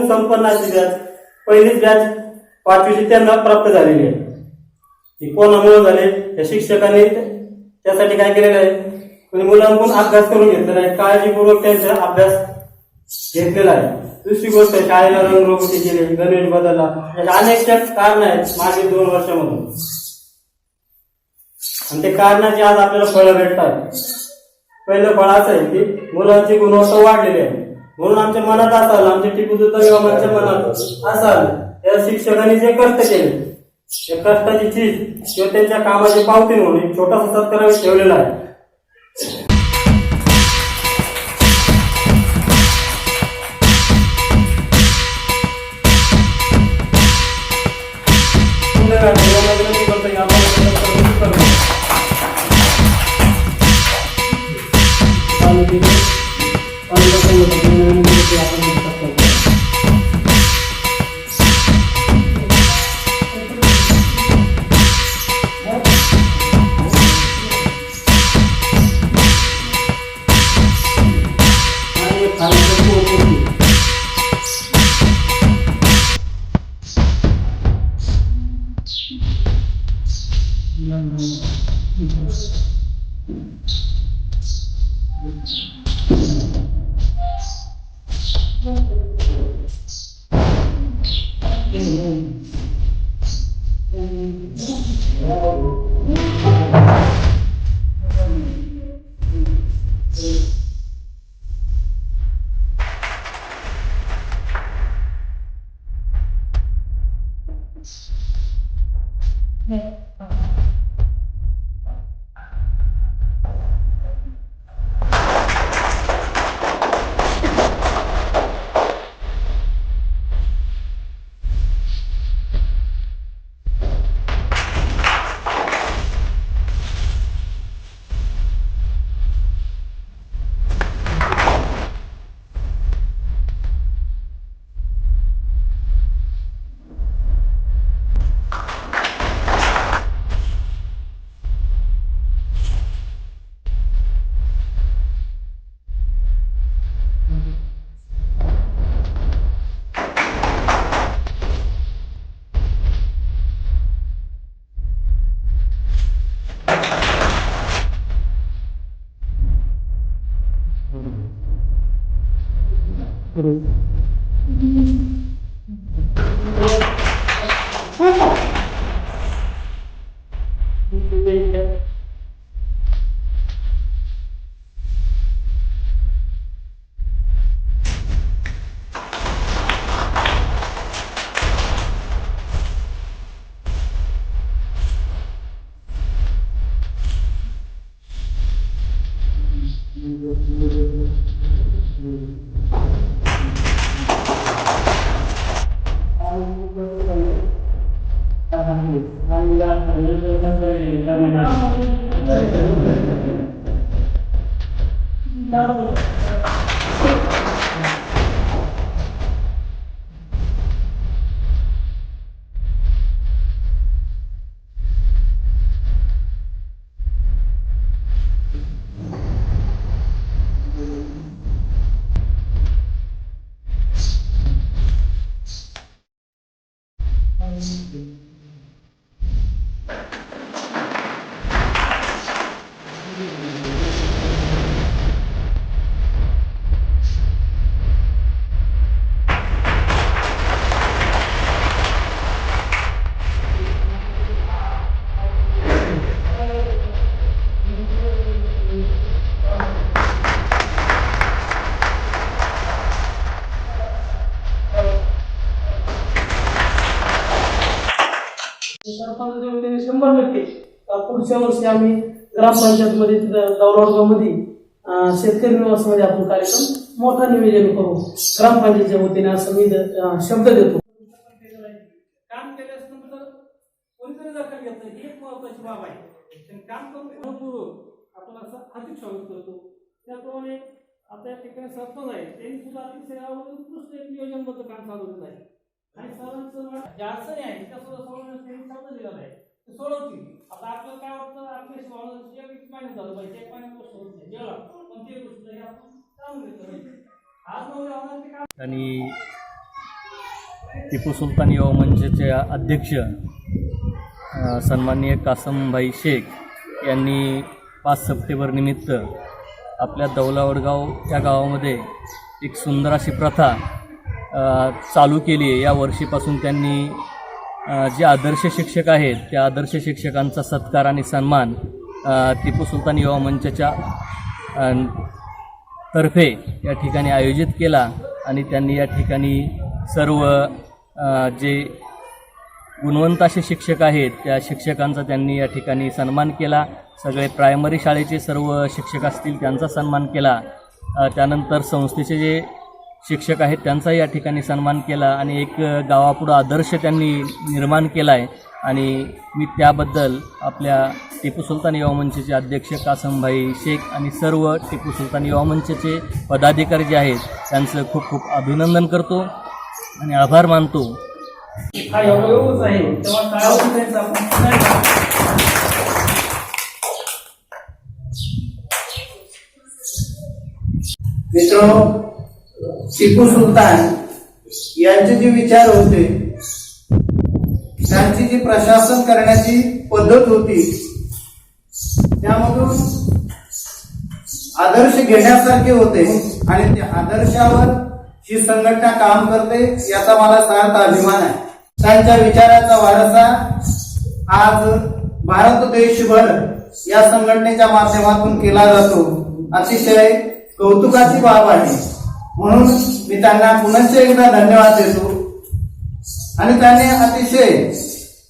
गुण संपन्न अशी बॅच पहिलीच बॅच 5वीची त्यांना प्राप्त झालेली आहे. ती कोणामुळे झाले, या शिक्षकांनी त्यासाठी काय केलेलं आहे, कोणी मुलांकडून अभ्यास करून घेतलेला आहे, काळजीपूर्वक त्यांचा अभ्यास घेतलेला आहे. दुसरी गोष्ट, शाळेला रंगरोगटी केली, गणवेश बदलला, याचे अनेक कारण आहेत मागील 2 वर्षामधून. आणि ते कारणाची आज आपल्याला फळं भेटतात. पहिलं फळ असं आहे की मुलांची गुणवत्ता वाढलेली आहे. म्हणून आमच्या मनात असाल, आमच्या टिपूसुद्धा इमामांच्या मनात असाल, त्या शिक्षकांनी जे कष्ट केले, त्या कष्टाची चीज किंवा त्यांच्या कामाची पावती म्हणून एक छोटासा सत्कार ठेवलेला आहे. सरपंच 100% पुढच्या वर्षी आम्ही ग्रामपंचायतमध्ये दौलतगावमध्ये शेतकरी निवासामध्ये आपण कार्यक्रम मोठा नियोजन करू ग्रामपंचायतच्या वतीने, असं मी शब्द देतो. काम केल्यानंतर कोणीतरी दखल घेतलं ही एक महत्वाची बाब आहे. काम करून आपण असं अधिक स्वागत करतो. त्याप्रमाणे आता या ठिकाणी सरपंच आहे, त्यांनी सुद्धा अतिशय उत्कृष्ट एक नियोजनबद्ध काम चालवलं आहे. आणि सर्वांचं जास्त नाही आहे, त्यासुद्धा सोडवण्यासाठी शब्द दिलेला आहे, ते सोडवतील. आता आपल्याला काय वाटतं, आपल्याशी वाढवण्याची एक महिन्यात झालं पाहिजे, 1 महिन्यात गोष्ट होत नाही. जेव्हा कोणतीही गोष्ट आपण जाणून घेतलं पाहिजे. आज नव्हे होणार ते काम. आणि टिपू सुलतान युवा मंचचे अध्यक्ष सन्माननीय कासमभाई शेख यांनी 5 सप्टेंबर निमित्त आपल्या दौलावडगाव या गावामध्ये एक सुंदर अशी प्रथा चालू केली आहे। या वर्षीपासून त्यांनी जे आदर्श शिक्षक आहेत त्या आदर्श शिक्षकांचा सत्कार आणि सन्मान टिपू सुलतान युवा मंचच्या तर्फे या ठिकाणी आयोजित केला आणि त्यांनी या ठिकाणी सर्व जे गुणवंत असे शिक्षक आहेत त्या शिक्षकांचा त्यांनी या ठिकाणी सन्मान केला। सगळे प्रायमरी शाळेचे सर्व शिक्षक असतील त्यांचा सन्मान केला। त्यानंतर संस्थेचे जे शिक्षक आहेत त्यांचाही या ठिकाणी सन्मान केला आणि एक गावापुढं आदर्श त्यांनी निर्माण केला आहे। आणि मी त्याबद्दल आपल्या टिपू सुलतान युवा मंचचे अध्यक्ष कासमभाई शेख आणि सर्व टिपू सुलतान युवा मंचचे पदाधिकारी जे आहेत त्यांचं खूप खूप अभिनंदन करतो आणि आभार मानतो। हा एवढंच आहे तेव्हा काळावर जायचं आपण पुन्हा एकदा. मित्रो, टिपू सुलतान यांचे जे विचार होते, त्यांची जी प्रशासन करण्याची पद्धत होती, त्यामधून आदर्श घेण्यासारखे होते आणि त्या आदर्शावर ही संघटना काम करते याचा मला सार्थ अभिमान आहे। त्यांच्या विचाराचा वारसा आज भारत देशभर या संघटनेच्या माध्यमातून केला जातो। अतिशय कौतुकाची बाब आहे, म्हणून मी त्यांना पुनश्च एकदा धन्यवाद देतो। आणि त्याने अतिशय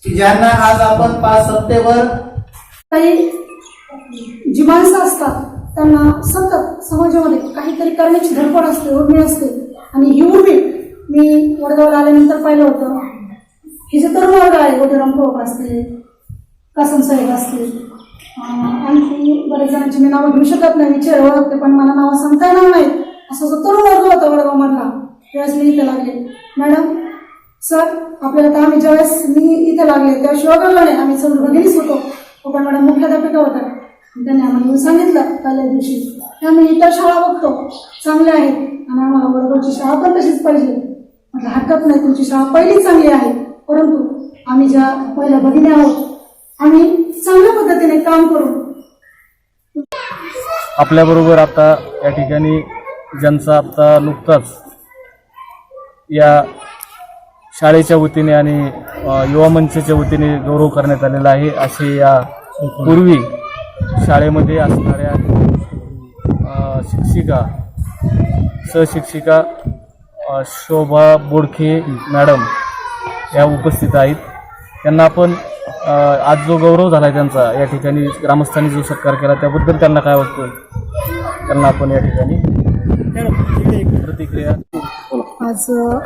की ज्यांना आज आपण 5 सप्टेंबर काही जी माणसं असतात त्यांना सतत समाजामध्ये काहीतरी करण्याची धडपड असते, उर्मी असते आणि ही उर्मी मी वडगावला आल्यानंतर पाहिलं होतं। हे जे तरुण वर्ग आहे, वडीराम भाऊ असतील, कासम साहेब असतील, आणखी बरेच जणांची मी नावं घेऊ शकत नाही, विचार ओळखते पण मला नावं सांगता येणार नाही। असा जो तरुण वर्ग होता वडगाव मधला, त्यावेळेस मी इथे लागले, मॅडम सर आपल्याला तर आम्ही ज्यावेळेस मी इथे लागले त्यावेळेस शिवागडला आम्ही सर्व भगिनीच होतो, पण मॅडम मुख्याध्यापिका होत्या। त्यांनी आम्हाला सांगितलं पहिल्या दिवशी आम्ही इतर शाळा बघतो चांगल्या आहेत आणि आम्हाला वडगावची शाळा पण तशीच पाहिजे। म्हटलं हरकत नाही, तुमची शाळा पहिली चांगली आहे, परंतु आम्ही ज्या पहिल्या भगिनी आहोत आम्ही चांगल्या पद्धतीने काम करू। आपल्याबरोबर आता या ठिकाणी ज्यांचा आता नुकताच या शाळेच्या वतीने आणि युवा मंचच्या वतीने गौरव करण्यात आलेला आहे, असे या पूर्वी शाळेमध्ये असणाऱ्या शिक्षिका सहशिक्षिका शोभा बोडखे मॅडम या उपस्थित आहेत। त्यांना आपण आज जो गौरव झाला आहे त्यांचा या ठिकाणी ग्रामस्थांनी जो सत्कार केला त्याबद्दल त्यांना काय वाटतं, त्यांना आपण या ठिकाणी प्रतिक्रिया। आज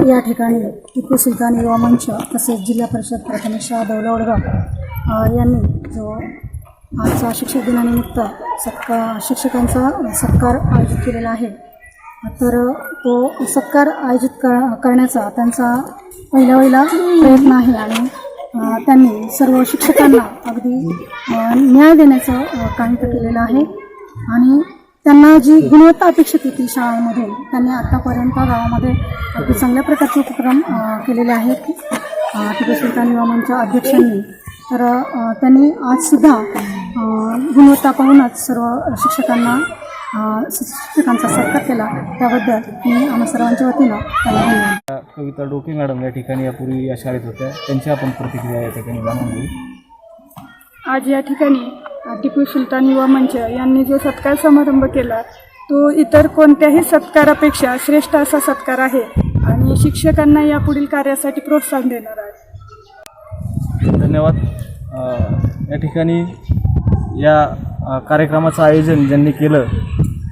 या ठिकाणी टिपू सुलतान युवा मंच तसेच जिल्हा परिषद प्राथमिक शाळा दौलावडगाव यांनी जो आजचा शिक्षक दिनानिमित्त शिक्षकांचा सत्कार आयोजित केलेला आहे, तर तो सत्कार आयोजित करण्याचा त्यांचा पहिला प्रयत्न आहे आणि त्यांनी सर्व शिक्षकांना अगदी न्याय देण्याचं काम केलेलं आहे आणि त्यांना जी गुणवत्ता अपेक्षित होती शाळांमधून त्यांनी आत्तापर्यंत गावामध्ये अगदी चांगल्या प्रकारचे उपक्रम केलेले आहेत टिपू सुलतान युवा मंच अध्यक्षांनी। तर त्यांनी आजसुद्धा गुणवत्ता पाहूनच सर्व शिक्षकांचा सत्कार केला, त्याबद्दल मी आम्हा सर्वांच्या वतीनं त्यांना धन्यवाद। कविता डोके मॅडम या ठिकाणी यापूर्वी या शाळेत होत्या, त्यांची आपण प्रतिक्रिया या ठिकाणी जाणून घेऊ। आज या ठिकाणी टिपू सुलतान युवा मंच यांनी जो सत्कार समारंभ केला तो इतर कोणत्याही सत्कारापेक्षा श्रेष्ठ असा सत्कार आहे आणि शिक्षकांना या पुढील कार्यासाठी प्रोत्साहन देणार आहे। धन्यवाद। या ठिकाणी या कार्यक्रमाचं आयोजन ज्यांनी केलं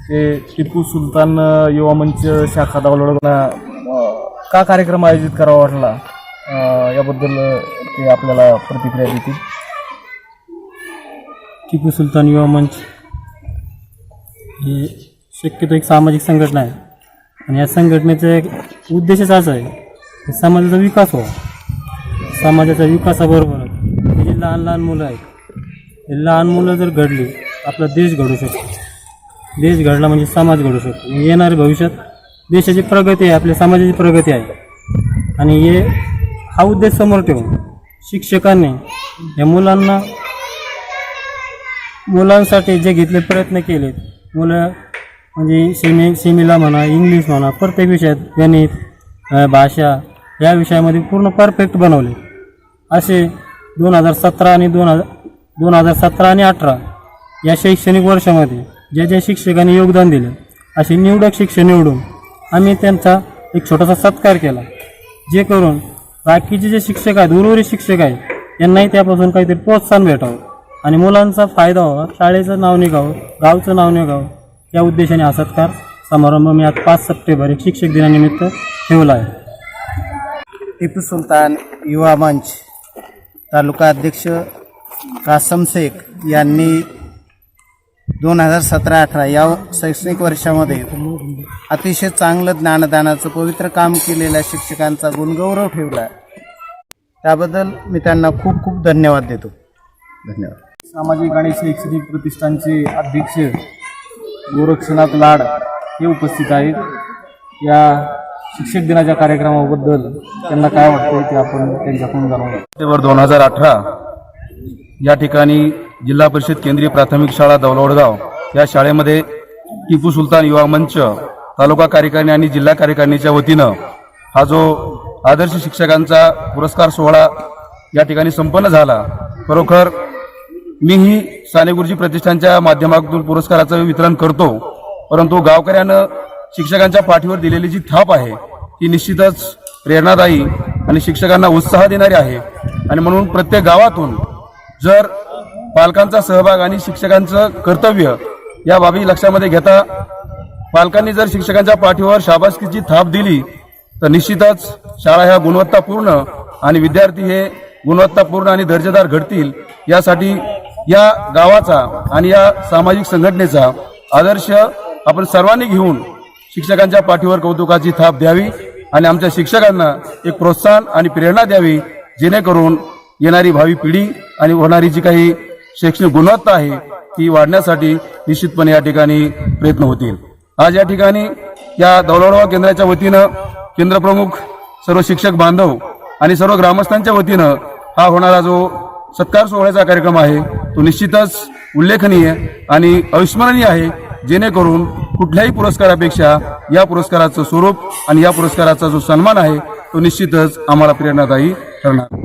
ते टिपू सुलतान युवा मंच शाखा दौलावडगावला का कार्यक्रम आयोजित करावा वाटला याबद्दल ते आपल्याला प्रतिक्रिया देतील। टिपू सुलतान युवा मंच ही शक्यतो एक सामाजिक संघटना आहे आणि या संघटनेचा एक उद्देशच असा आहे की समाजाचा विकास व्हावा। समाजाच्या विकासाबरोबर हे जे लहान लहान मुलं आहेत, हे लहान मुलं जर घडली आपला देश घडू शकतो, देश घडला म्हणजे समाज घडू शकतो। येणाऱ्या भविष्यात देशाची प्रगती आहे, आपल्या समाजाची प्रगती आहे आणि हे हा उद्देश समोर ठेवून शिक्षकांनी या मुलांसाठी जे घेतले प्रयत्न केले, मुलं म्हणजे सेमीला म्हणा, इंग्लिश म्हणा, प्रत्येक विषयात गणित, भाषा या विषयामध्ये पूर्ण परफेक्ट बनवले. असे 2017 आणि 2018 या शैक्षणिक वर्षामध्ये ज्या शिक्षकांनी योगदान दिले असे निवडक शिक्षक निवडून आम्ही त्यांचा एक छोटासा सत्कार केला, जे करून बाकीचे जे शिक्षक आहेत, उर्वरित शिक्षक आहेत यांनाही त्यापासून काहीतरी प्रोत्साहन भेटावं आणि मुलांचा फायदा व्हावा, शाळेचं नाव निघावं, गावचं नाव निघावं या उद्देशाने हा सत्कार समारंभ मी आज 5 सप्टेंबर एक शिक्षक दिनानिमित्त ठेवला आहे. टिपू सुलतान युवा मंच तालुका अध्यक्ष कासम शेख यांनी 2017-18 या शैक्षणिक वर्षामध्ये अतिशय चांगलं ज्ञानदानाचं पवित्र काम केलेल्या शिक्षकांचा गुणगौरव ठेवला. त्याबद्दल मी त्यांना खूप खूप धन्यवाद देतो. धन्यवाद. सामाजिक आणि शैक्षणिक प्रतिष्ठानचे अध्यक्ष गोरक्षनाथ लाड हे उपस्थित आहेत. या शिक्षक दिनाच्या कार्यक्रमाबद्दल त्यांना काय वाटतं ते आपण त्यांच्याकडून जाणून घेऊ. सप्टेंबर 2018 या ठिकाणी जिल्हा परिषद केंद्रीय प्राथमिक शाळा दौलवडगाव या शाळेमध्ये टिपू सुलतान युवा मंच तालुका कार्यकारिणी आणि जिल्हा कार्यकारिणीच्या वतीनं हा जो आदर्श शिक्षकांचा पुरस्कार सोहळा या ठिकाणी संपन्न झाला. खरोखर मीही साने गुरुजी प्रतिष्ठानच्या माध्यमातून पुरस्काराचं वितरण करतो, परंतु गावकऱ्यानं शिक्षकांच्या पाठीवर दिलेली जी थाप आहे ती निश्चितच प्रेरणादायी आणि शिक्षकांना उत्साह देणारी आहे. आणि म्हणून प्रत्येक गावातून जर पालकांचा सहभाग आणि शिक्षकांचं कर्तव्य या बाबी लक्षामध्ये घेता पालकांनी जर शिक्षकांच्या पाठीवर शाबासकीची थाप दिली तर निश्चितच शाळा ह्या गुणवत्तापूर्ण आणि विद्यार्थी हे गुणवत्तापूर्ण आणि दर्जेदार घडतील. यासाठी या गावाचा आणि या सामाजिक संघटनेचा आदर्श आपण सर्वांनी घेऊन शिक्षकांच्या पाठीवर कौतुकाची थाप द्यावी आणि आमच्या शिक्षकांना एक प्रोत्साहन आणि प्रेरणा द्यावी, जेणेकरून येणारी भावी पिढी आणि होणारी जी काही शैक्षणिक गुणवत्ता आहे ती वाढण्यासाठी निश्चितपणे या ठिकाणी प्रयत्न होतील. आज या ठिकाणी या दौलवडगाव केंद्राच्या वतीनं केंद्रप्रमुख, सर्व शिक्षक बांधव आणि सर्व ग्रामस्थांच्या वतीनं हा होणारा जो सत्कार सोहळ्याचा कार्यक्रम आहे तो निश्चितच उल्लेखनीय आणि अविस्मरणीय आहे, जेणेकरून कुठल्याही पुरस्कारापेक्षा या पुरस्काराचं स्वरूप आणि या पुरस्काराचा जो सन्मान आहे तो निश्चितच आम्हाला प्रेरणादायी ठरणार.